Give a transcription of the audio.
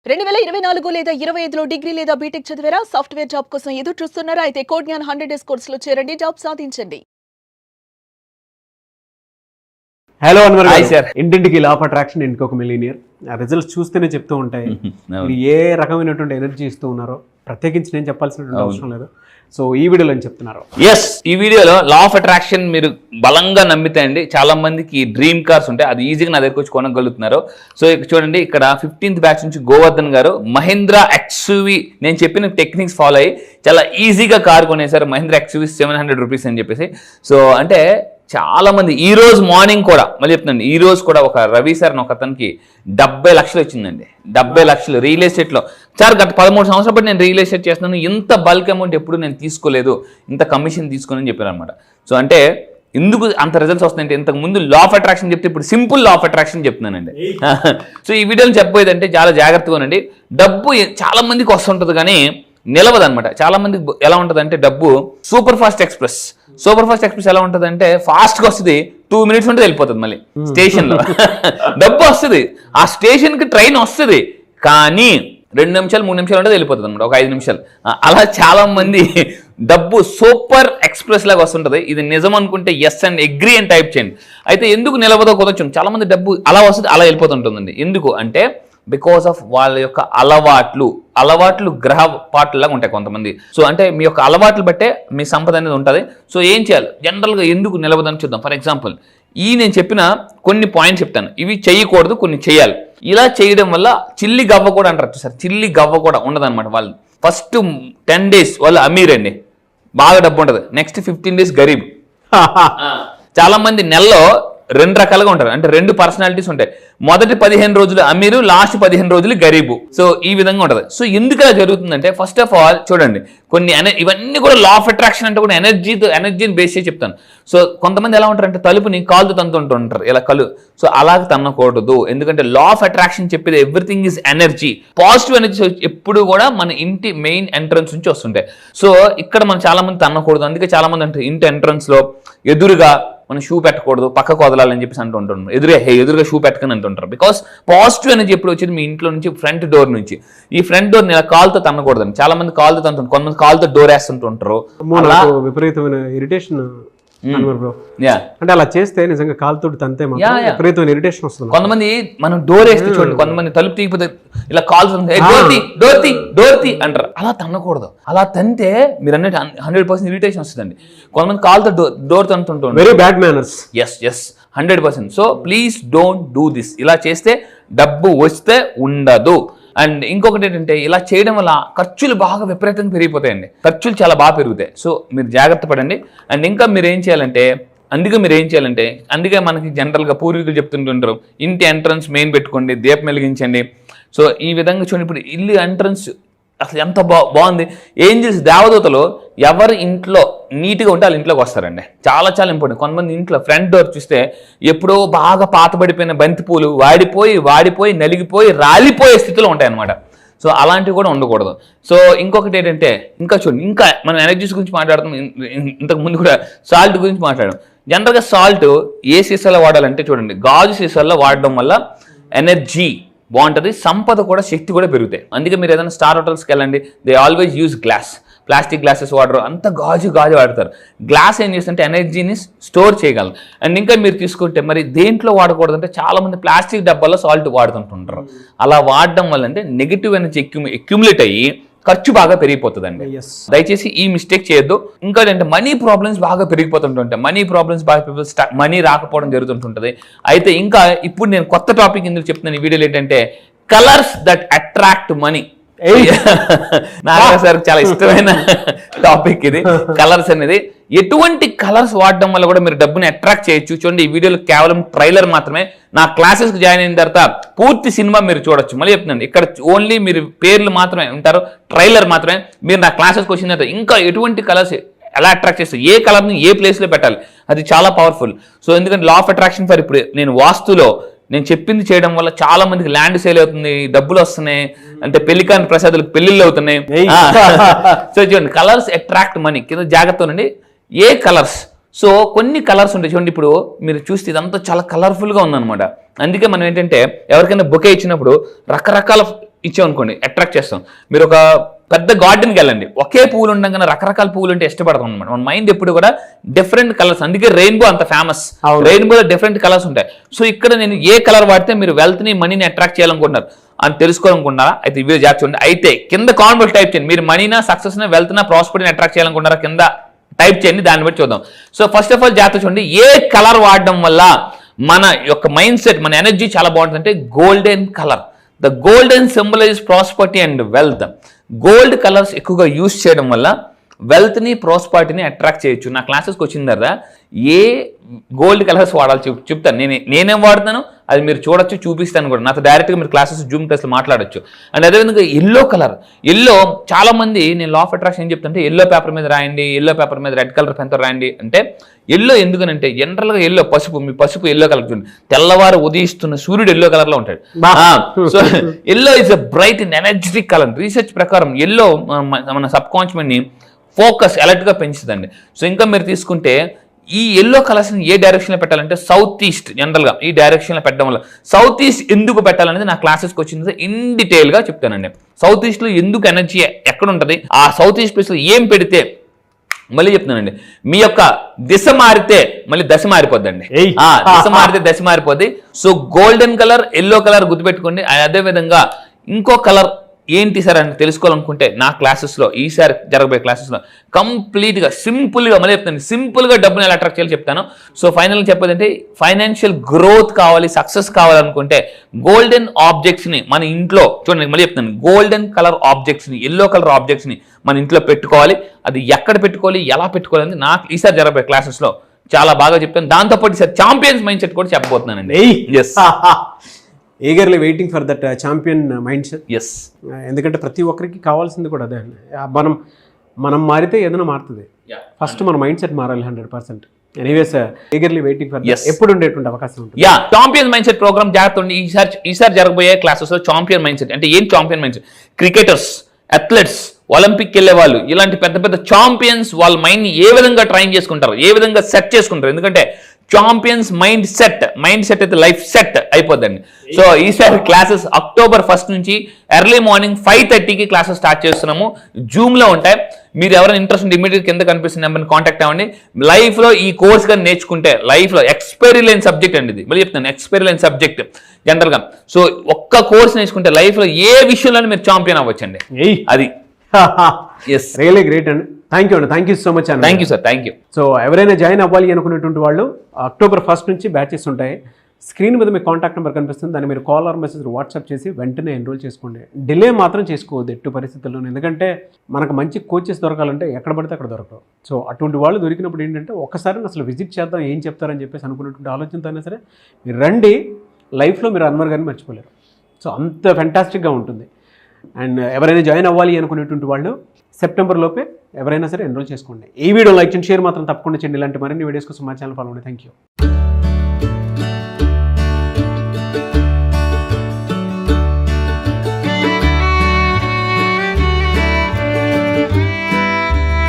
2024 లేదా 25లో డిగ్రీ లేదా బీటెక్ చదివారా? సాఫ్ట్వేర్ జాబ్ కోసం ఎదురు చూస్తున్నారా? అయితే కోడ్ జ్ఞాన్ 100 డేస్ కోర్సులో చేరండి, జాబ్ సాధించండి. Hello Anwar hi sir. ఇంటింటికి లా ఆఫ్ అట్రాక్షన్ ఇంకొక మిలీనియర్ రిజల్ట్స్ చూస్తేనే చెప్తూ ఉంటాయి. మీరు ఏ రకమైనటువంటి ఎనర్జీ ఇస్తూ ఉన్నారో ప్రత్యేకించి నేను చెప్పాల్సినటువంటి అవసరం లేదు. సో ఈ వీడియోలో ఏం చెప్తున్నారు? ఈ వీడియోలో లా ఆఫ్ అట్రాక్షన్ మీరు బలంగా నమ్మితే అండి చాలా మందికి డ్రీమ్ కార్స్ ఉంటాయి, అది ఈజీగా నా దగ్గరకు వచ్చి కొనగలుగుతున్నారు. సో ఇక్కడ చూడండి, ఇక్కడ 15th బ్యాచ్ నుంచి గోవర్ధన్ గారు మహీంద్రా XUV నేను చెప్పిన టెక్నిక్స్ ఫాలో అయ్యి చాలా ఈజీగా కార్ కొనేసారు. మహీంద్రా XUV 700 రూపీస్ అని చెప్పేసి. సో అంటే చాలా మంది ఈ రోజు మార్నింగ్ కూడా మళ్ళీ చెప్తున్నాను, ఈ రోజు కూడా ఒక రవి సార్ అని ఒక అతనికి 70 లక్షలు వచ్చిందండి. 70 లక్షలు రియల్ ఎస్టేట్లో. సార్ గత 13 సంవత్సరాల బట్టి నేను రియల్ ఎస్టేట్ చేస్తున్నాను, ఇంత బల్క్ అమౌంట్ ఎప్పుడు నేను తీసుకోలేదు, ఇంత కమిషన్ తీసుకుని చెప్పారు అనమాట. సో అంటే ఎందుకు అంత రిజల్ట్స్ వస్తున్నాయంటే, ఇంతకు ముందు లా ఆఫ్ అట్రాక్షన్ చెప్తే ఇప్పుడు సింపుల్ లా ఆఫ్ అట్రాక్షన్ చెప్తున్నానండి. సో ఈ వీడియోని చెప్పబోయేదంటే చాలా జాగ్రత్తగా ఉండండి. డబ్బు చాలా మందికి వస్తుంటుంది కానీ నిలవదనమాట. చాలా మందికి ఎలా ఉంటుంది అంటే, డబ్బు సూపర్ ఫాస్ట్ ఎక్స్ప్రెస్ ఎలా ఉంటుంది అంటే, ఫాస్ట్గా వస్తుంది, 2 minutes ఉంటే వెళ్ళిపోతుంది మళ్ళీ స్టేషన్లో. డబ్బు వస్తుంది, ఆ స్టేషన్కి ట్రైన్ వస్తుంది, కానీ 2 నిమిషాలు 3 నిమిషాలు ఉంటుంది వెళ్ళిపోతుంది అనమాట, ఒక 5 నిమిషాలు. అలా చాలా మంది డబ్బు సూపర్ ఎక్స్ప్రెస్ లాగా వస్తుంటుంది. ఇది నిజం అనుకుంటే ఎస్ అండ్ అగ్రీ అని టైప్ చేయండి. అయితే ఎందుకు నిలవదో కుదరచ్చు, చాలా మంది డబ్బు అలా వస్తుంది అలా వెళ్ళిపోతుంటుందండి. ఎందుకు అంటే బికాస్ ఆఫ్ వాళ్ళ యొక్క అలవాట్లు గ్రహ పాటలాగా ఉంటాయి కొంతమంది. సో అంటే మీ యొక్క అలవాట్లు బట్టే మీ సంపద అనేది ఉంటుంది. సో ఏం చేయాలి, జనరల్గా ఎందుకు నిలవదని చూద్దాం. ఫర్ ఎగ్జాంపుల్ నేను చెప్పిన కొన్ని పాయింట్స్ చెప్తాను, ఇవి చేయకూడదు, కొన్ని చేయాలి. ఇలా చేయడం వల్ల చిల్లి గవ్వ కూడా అంటారు సార్, చిల్లి గవ్వ కూడా ఉండదన్నమాట. వాళ్ళు ఫస్ట్ 10 days వాళ్ళు అమీర్ అండి, బాగా డబ్బు ఉంటుంది. Next 15 days Garib. చాలా మంది నెలలో 2 రకాలుగా ఉంటారు, అంటే 2 పర్సనాలిటీస్ ఉంటాయి. మొదటి 15 రోజులు అమీరు, లాస్ట్ 15 రోజులు గరీబు. సో ఈ విధంగా ఉంటుంది. సో ఎందుకు అలా జరుగుతుందంటే, ఫస్ట్ ఆఫ్ ఆల్ చూడండి, కొన్ని ఇవన్నీ కూడా లా ఆఫ్ అట్రాక్షన్ అంటే కూడా ఎనర్జీని బేస్ చేసి చెప్తాను. సో కొంతమంది ఎలా ఉంటారు అంటే, తలుపుని కాలుతో తంతుంటూ ఉంటారు ఇలా సో అలాగే తన్నకూడదు. ఎందుకంటే లా ఆఫ్ అట్రాక్షన్ చెప్పేది everything is energy. Positive energy ఎప్పుడు కూడా మన ఇంటి మెయిన్ ఎంట్రన్స్ నుంచి వస్తుంటాయి. సో ఇక్కడ మనం చాలా మంది తన్నకూడదు. అందుకే చాలా మంది అంటారు, ఇంటి ఎంట్రన్స్ లో ఎదురుగా మనం షూ పెట్టకూడదు, పక్కకు వదలాలని చెప్పేసి అంటుంటారు. ఎదురుగా షూ పెట్టకని అంటుంటారు. బికాస్ పాజిటివ్ ఎనర్జీ ఎప్పుడు వచ్చేది మీ ఇంట్లో నుంచి, ఫ్రంట్ డోర్ నుంచి. ఈ ఫ్రంట్ డోర్ ఇలా కాలుతో తన్నకూడదని చాలా మంది కాలుతో తంటుంటారు, కొంతమంది కాలుతో డోర్ వేస్తుంటుంటారు. విపరీతమైన ఇరిటేషన్ అంటే అలా చేస్తే నిజంగా కాలుతోటి తంతే విపరీతమైన ఇరిటేషన్ వస్తుంది. కొంతమంది మనం డోర్ వేస్తే చూడండి, కొంతమంది తలుపు తీయకపోతే ఇలా కాలు డోర్ అంటారు. అలా తన్నకూడదు. అలా తంతే మీరు అన్నట్టు 100% ఇరిటేషన్ వస్తుందండి. కొంతమంది కాలుతో డోర్ తంతుంటారు, very bad manners. Yes 100%. So please don't do this. ఇలా చేస్తే డబ్బు వస్తే ఉండదు. అండ్ ఇంకొకటి ఏంటంటే, ఇలా చేయడం వల్ల ఖర్చులు బాగా విపరీతంగా పెరిగిపోతాయండి. ఖర్చులు చాలా బాగా పెరుగుతాయి. సో మీరు జాగ్రత్త పడండి. అండ్ ఇంకా మీరు ఏం చేయాలంటే, అందుకే మనకి జనరల్గా పూర్వీకులు చెప్తుంటుంటారు, ఇంటి ఎంట్రన్స్ మెయిన్ పెట్టుకోండి, దీపం వెలిగించండి. సో ఈ విధంగా చూడండి, ఇప్పుడు ఇల్లు ఎంట్రన్స్ అసలు ఎంత బాగుంది. ఏంజల్స్ దేవదూతలు ఎవరు ఇంట్లో నీట్గా ఉంటే వాళ్ళ ఇంట్లోకి వస్తారండి. చాలా ఇంపార్టెంట్. కొంతమంది ఇంట్లో ఫ్రంట్ డోర్ చూస్తే ఎప్పుడో బాగా పాతబడిపోయిన బంతిపూలు వాడిపోయి నలిగిపోయి రాలిపోయే స్థితిలో ఉంటాయి అన్నమాట. సో అలాంటివి కూడా ఉండకూడదు. సో ఇంకొకటి ఏంటంటే, ఇంకా మనం ఎనర్జీస్ గురించి మాట్లాడుతాం. ఇంతకు ముందు కూడా సాల్ట్ గురించి మాట్లాడాం. జనరల్గా సాల్ట్ ఏ సీసాలో వాడాలంటే చూడండి, గాజు సీసాల్లో వాడడం వల్ల ఎనర్జీ బాగుంటుంది, సంపద కూడా, శక్తి కూడా పెరుగుతాయి. అందుకే మీరు ఏదైనా స్టార్ హోటల్స్కి వెళ్ళండి, they always use glass. Plastic glasses వాడరు, అంత గాజు వాడతారు. గ్లాస్ ఏం చేస్తుంటే ఎనర్జీని స్టోర్ చేయగలరు. అండ్ ఇంకా మీరు తీసుకుంటే మరి దేంట్లో వాడకూడదు అంటే, చాలా మంది ప్లాస్టిక్ డబ్బాలో సాల్ట్ వాడుతుంటుంటారు. అలా వాడడం వల్ల అంటే నెగిటివ్ ఎనర్జీ అక్యుములేట్ అయ్యి ఖర్చు బాగా పెరిగిపోతుందండి. దయచేసి ఈ మిస్టేక్ చేయొద్దు. ఇంకా ఏంటంటే, మనీ ప్రాబ్లమ్స్ బాగా పెరిగిపోతుంటుంటాయి. మనీ రాకపోవడం జరుగుతుంటుంది. అయితే ఇంకా ఇప్పుడు నేను కొత్త టాపిక్ ఇందుకు చెప్తున్నాను ఈ వీడియోలో, ఏంటంటే colours that attract money. Nagaraj sir చాలా ఇష్టమైన టాపిక్ ఇది, కలర్స్ అనేది. ఎటువంటి కలర్స్ వాడడం వల్ల కూడా మీరు డబ్బుని అట్రాక్ట్ చేయొచ్చు. చూడండి, ఈ వీడియోలో కేవలం ట్రైలర్ మాత్రమే. నా క్లాసెస్కి జాయిన్ అయిన తర్వాత పూర్తి సినిమా మీరు చూడొచ్చు. మళ్ళీ చెప్తున్నాను, ఇక్కడ ఓన్లీ మీరు పేర్లు మాత్రమే ఉంటారు, ట్రైలర్ మాత్రమే. మీరు నా క్లాసెస్కి వచ్చిన తర్వాత ఇంకా ఎటువంటి కలర్స్ ఎలా అట్రాక్ట్ చేస్తారు, ఏ కలర్ని ఏ ప్లేస్లో పెట్టాలి, అది చాలా పవర్ఫుల్. సో ఎందుకంటే లా ఆఫ్ అట్రాక్షన్ ఫర్ ఇప్పుడు నేను వాస్తులో నేను చెప్పింది చేయడం వల్ల చాలా మందికి ల్యాండ్ సేల్ అవుతుంది, డబ్బులు వస్తున్నాయి, అంటే పెళ్లికాని ప్రసాదాలకు పెళ్లిళ్ళు అవుతున్నాయి. సో చూడండి, కలర్స్ అట్రాక్ట్ మనీ. కింద జాగ్రత్త ఉండండి, ఏ కలర్స్. సో కొన్ని కలర్స్ ఉంటాయి చూడండి, ఇప్పుడు మీరు చూస్తే ఇదంతా చాలా కలర్ఫుల్గా ఉందన్నమాట. అందుకే మనం ఏంటంటే ఎవరికైనా బొకే ఇచ్చినప్పుడు రకరకాల ఇచ్చామనుకోండి అట్రాక్ట్ చేస్తాం. మీరు ఒక పెద్ద గార్డెన్కి వెళ్ళండి, ఒకే పువ్వులు ఉండగానే రకరకాల పువ్వులు అంటే ఇష్టపడతాం అనమాట. మన మైండ్ ఎప్పుడు కూడా డిఫరెంట్ కలర్స్, అందుకే రెయిన్బో అంత ఫేమస్. రెయిన్బోలో డిఫరెంట్ కలర్స్ ఉంటాయి. సో ఇక్కడ నేను ఏ కలర్ వాడితే మీరు వెల్త్ని మనీని అట్రాక్ట్ చేయాలనుకుంటున్నారు అని తెలుసుకోవాలనుకుంటున్నారా, అయితే ఇవే జాబ్ చూడండి. అయితే కింద కామెంట్ టైప్ చేయండి, మీరు మనీనా సక్సెస్నా వెల్త్నా ప్రాస్పరిటీని అట్రాక్ట్ చేయాలనుకుంటున్నారా కింద టైప్ చేయండి, దాన్ని బట్టి చూద్దాం. సో ఫస్ట్ ఆఫ్ ఆల్ జాగ్రత్త చూడండి, ఏ కలర్ వాడడం వల్ల మన యొక్క మైండ్ సెట్, మన ఎనర్జీ చాలా బాగుంటుంది అంటే golden colour. The golden symbolise prosperity and wealth. Gold colours ఎక్కువగా యూజ్ చేయడం వల్ల వెల్త్ని ప్రాస్పరిటీని అట్రాక్ట్ చేయొచ్చు. నా క్లాసెస్కి వచ్చిన తర్వాత ఏ గోల్డ్ కలర్స్ వాడాలి చెప్తాను. నేనేం వాడుతాను అది మీరు చూడొచ్చు, చూపిస్తాను కూడా. నాతో డైరెక్ట్గా మీరు క్లాసెస్ జూమ్ క్లాస్లో మాట్లాడొచ్చు. అండ్ అదేవిధంగా ఎల్లో కలర్. ఎల్లో చాలా మంది, నేను లా ఆఫ్ అట్రాక్షన్ ఏం చెప్తానంటే ఎల్లో పేపర్ మీద రాయండి, ఎల్లో పేపర్ మీద రెడ్ కలర్ పెన్తో రాయండి అంటే. ఎల్లో ఎందుకనంటే జనరల్గా ఎల్లో పసుపు, మీ పసుపు ఎల్లో కలర్ చూడండి, తెల్లవారు ఉదయిస్తున్న సూర్యుడు ఎల్లో కలర్లో ఉంటాడు. So yellow is a bright and energetic colour. Research ప్రకారం ఎల్లో మన సబ్ కాన్షియస్ని ఫోకస్ అలర్ట్గా పెంచుతుందండి. సో ఇంకా మీరు తీసుకుంటే ఈ ఎల్లో కలర్స్ని ఏ డైరెక్షన్లో పెట్టాలంటే సౌత్ ఈస్ట్, జనరల్గా ఈ డైరెక్షన్లో పెట్టడం వల్ల. సౌత్ ఈస్ట్ ఎందుకు పెట్టాలనేది నా క్లాసెస్కి వచ్చింది ఇన్ డీటెయిల్గా చెప్తానండి. సౌత్ ఈస్ట్లో ఎందుకు ఎనర్జీ ఎక్కడ ఉంటుంది, ఆ సౌత్ ఈస్ట్ ప్లేస్లో ఏం పెడితే, మళ్ళీ చెప్తున్నానండి, మీ యొక్క దిశ మారితే మళ్ళీ దశ మారిపోద్దండి. దిశ మారితే దశ మారిపోద్ది. So golden colour, yellow colour గుర్తుపెట్టుకోండి. అదేవిధంగా ఇంకో కలర్ ఏంటి సార్ అని తెలుసుకోవాలనుకుంటే నా క్లాసెస్లో, ఈసారి జరగబోయే క్లాసెస్లో కంప్లీట్గా సింపుల్గా, మళ్ళీ చెప్తాను, సింపుల్గా డబ్బుని ఎలా అట్రాక్ట్ చేయాలో చెప్తాను. సో ఫైనల్గా చెప్పేదంటే ఫైనాన్షియల్ గ్రోత్ కావాలి, సక్సెస్ కావాలనుకుంటే గోల్డెన్ ఆబ్జెక్ట్స్ని మన ఇంట్లో చూడండి, మళ్ళీ చెప్తాను, గోల్డెన్ కలర్ ఆబ్జెక్ట్స్ని, ఎల్లో కలర్ ఆబ్జెక్ట్స్ని మన ఇంట్లో పెట్టుకోవాలి. అది ఎక్కడ పెట్టుకోవాలి, ఎలా పెట్టుకోవాలి అని నాకు ఈసారి జరగబోయే క్లాసెస్లో చాలా బాగా చెప్తాను. దాంతోపాటు ఈసారి ఛాంపియన్స్ మైండ్ సెట్ కూడా చెప్పబోతున్నానండి. Yes, eagerly waiting for that champion mind set. Yes, ఎందుకంటే ప్రతి ఒక్కరికి కావాల్సింది కూడా అదే అండి. మనం మారితే ఏదైనా మారుతుంది. ఫస్ట్ మన మైండ్ సెట్ మారాలి 100%. ఎనీవేస్ ఈగర్లీ వెయిటింగ్ ఫర్ ఎప్పుడు ఉండేటువంటి అవకాశం ఉంటుంది. Yeah, champion mind set programme జాగ్రత్త ఉంది. ఈసారి జరగబోయే క్లాసెస్ లో ఛాంపియన్ మైండ్ సెట్ అంటే ఏం champion mind set, cricketers, athletes, Olympic వెళ్ళే వాళ్ళు, ఇలాంటి పెద్ద పెద్ద ఛాంపియన్స్ వాళ్ళ మైండ్ని ఏ విధంగా ట్రైన్ చేసుకుంటారు, ఏ విధంగా సెట్ చేసుకుంటారు. ఎందుకంటే ఛాంపియన్స్ మైండ్ సెట్ అయితే లైఫ్ సెట్ అయిపోద్దండి. సో ఈసారి క్లాసెస్ October 1st నుంచి ఎర్లీ మార్నింగ్ 5:30కి క్లాసెస్ స్టార్ట్ చేస్తున్నాము. జూమ్లో ఉంటాయి. మీరు ఎవరైనా ఇంట్రెస్ట్ ఉంటే ఇమీడియట్ కింద కనిపిస్తున్న నెంబర్ని కాంటాక్ట్ అవ్వండి. లైఫ్లో ఈ కోర్స్ కానీ నేర్చుకుంటే లైఫ్లో ఎక్స్పైరీ లేని సబ్జెక్ట్ అండి ఇది. మళ్ళీ చెప్తాను, ఎక్స్పైరీ లేని సబ్జెక్ట్ జనరల్గా. సో ఒక్క కోర్స్ నేర్చుకుంటే లైఫ్లో ఏ విషయంలోనే మీరు ఛాంపియన్ అవ్వచ్చండి. అది ఎస్, రియలీ గ్రేట్ అండి. థ్యాంక్ యూ అండి, థ్యాంక్ యూ సో మచ్ అండి. Thank you sir, thank you. So ఎవరైనా జాయిన్ అవ్వాలి అనుకునేటువంటి వాళ్ళు October 1st నుంచి బ్యాచెస్ ఉంటాయి. స్క్రీన్ మీద మీ కాంటాక్ట్ నెంబర్ కనిపిస్తుంది, దాన్ని మీరు కాల్ ఆర్ మెసేజ్ వాట్సాప్ చేసి వెంటనే ఎన్రోల్ చేసుకోండి. డిలే మాత్రం చేసుకోవద్దు ఎట్టి పరిస్థితుల్లో, ఎందుకంటే మనకు మంచి కోచెస్ దొరకాలంటే ఎక్కడ పడితే అక్కడ దొరకవు. సో అటువంటి వాళ్ళు దొరికినప్పుడు ఏంటంటే ఒక్కసారి అసలు విజిట్ చేద్దాం, ఏం చెప్తారని చెప్పేసి అనుకున్నటువంటి ఆలోచనతో అయినా సరే మీరు రండి. లైఫ్లో మీరు అన్వర్ గారిని మర్చిపోలేరు. సో అంత ఫెంటాస్టిక్గా ఉంటుంది. అండ్ ఎవరైనా జాయిన్ అవ్వాలి అనుకునేటువంటి వాళ్ళు September లోపే ఎవరైనా సరే ఎన్రోల్ చేసుకోండి. ఈ వీడియో లైక్ చేయండి, షేర్ మాత్రం తప్పకుండా చేయండి. ఇలాంటి మరిన్ని వీడియోస్ కోసం మా ఛానల్ ఫాలో అవ్వండి. Thank you.